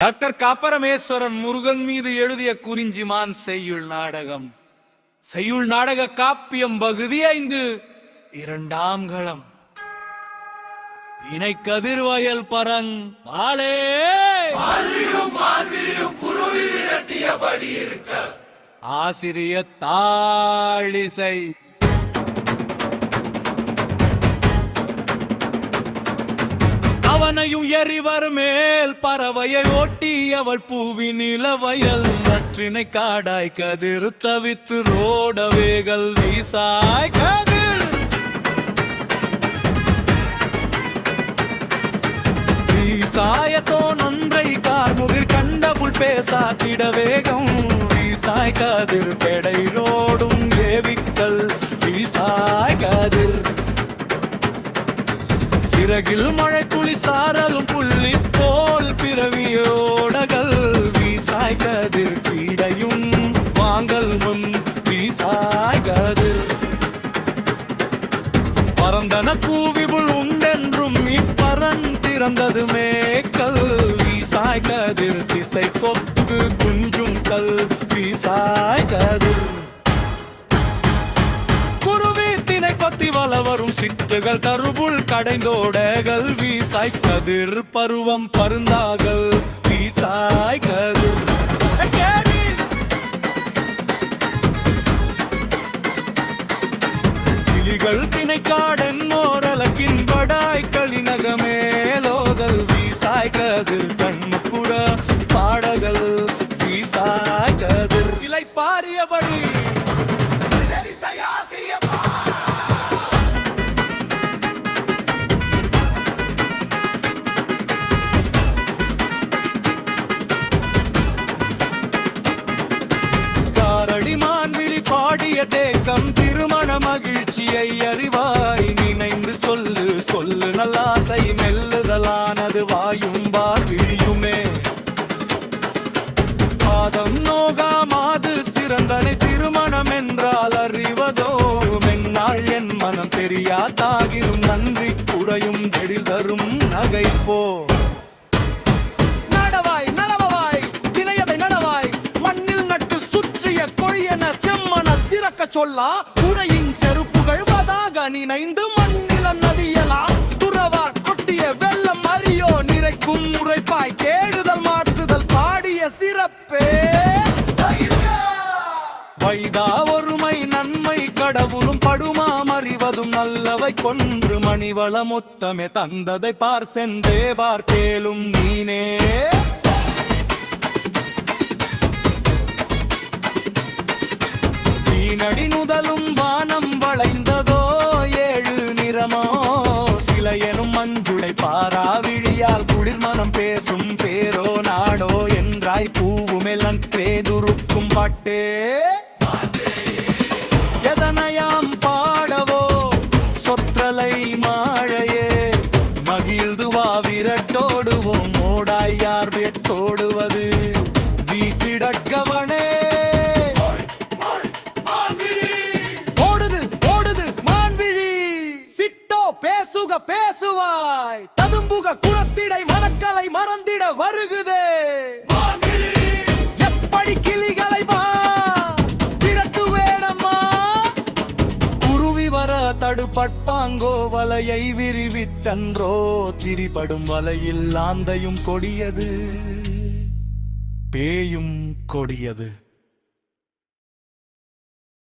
Doctor காப்பரமேஸ்வரன் Murugan மீது எழுதிய குறிஞ்சிமான் செய்யுள் நாடகம். செய்யுள் நாடக காப்பியம் பகுதி 5 இரண்டாம் களம். இணை கதிர்வயல் பரங் மாலே ஆசிரிய தாழிசை அவனையும் எறிவர் மேல் பறவையை ஓட்டி அவள் பூவின் இளவயல் நற்றினை காடாய் கதிர் தவித்து ரோடவேகள் வீசாய் கதிர் வீசாயத்தோ நன்றை கார்முகிர் கண்டபுல் பேசாத்திட வேகம் வீசாய் கதிர் பெடை ரோடும் ஏவிக்கல் வீசாய் கதிர் சிறகில் மழை துளி சாரலும் புள்ளி போல் பிறவியோடகள் வீசாய் கதிர் பீடையும் வாங்கல் முன் வீசாய் கதிர் பரந்தன கூவிபுல் உண்டென்றும் இப்பரன் திறந்தது மேக்கல் வீசாய் கதிர் திசை கொக்கு குஞ்சும் கல் வீசாய் கதிர் கொத்தி வளவரும் சிட்டுகள் தருபுல் கடைந்தோடகள் வீசாய் கதிர் பருவம் பருந்தாகள் வீசாய் கதிர் கிளிகள் திணைக்காடன் மோரலக்கின் படாய் களிநகமேலோதல் வீசாய் கதிர் கண்புற பாடகள் வீசாய் கதிர் இலை பாரியபடி பாடிய தேக்கம் திருமண மகிழ்ச்சியை அறிவாய் நினைந்து சொல்லு சொல்லு நல்லாசை மெல்லுதலானது வாயும் பார்விழியுமே பாதம் நோகாமாது சிறந்தனை திருமணம் என்றால் அறிவதோ மென்னாள் என் மனம் தெரியாதாகிலும் நன்றி குறையும் எழில் தரும் நகைப்போ நடவாய் நலவாய் தினையதை நடவாய் மண்ணில் நட்டு சுற்றிய கொழியன சிறக்க சொல்லா உரையின் செருப்புகள் வதாக நினைந்து மண்ணிலம் நதியலா துறவா கொட்டிய வெள்ளம் அறியோ நிறைக்கும் உரைப்பாய் கேடுதல் மாற்றுதல் பாடிய சிறப்பே வைதா ஒருமை நன்மை கடவுளும் படுமாமறிவதும் நல்லவை கொன்று மணிவள மொத்தமே தந்ததை பார் சென்றே பார் கேளும் நீனே நடி நுதலும் வானம் வளைந்ததோ ஏழு நிறமோ சிலையனும் மஞ்சுளை பாராவிழியால் குளிர் மனம் பேசும் பேரோ நாடோ என்றாய் பூவுமெல்லன் பேதுருக்கும் பாட்டே எதனையாம் பாடவோ சொற்றலை மாழையே மகிழ்துவா விரட்டோடுவோம் ஓடாய் யார் வெட்டோடுவது வீசிடக்கவனே பேசுவாய் ததும்புக குணத்திடை மனக்கலை மறந்திட வருகுதே எப்படி கிளிகளை திரட்டு வேடம்மா குருவி வர தடுபட்பாங்கோ வலையை விரிவித்தன்றோ திரிபடும் வலையில் ஆந்தையும் கொடியது பேயும் கொடியது.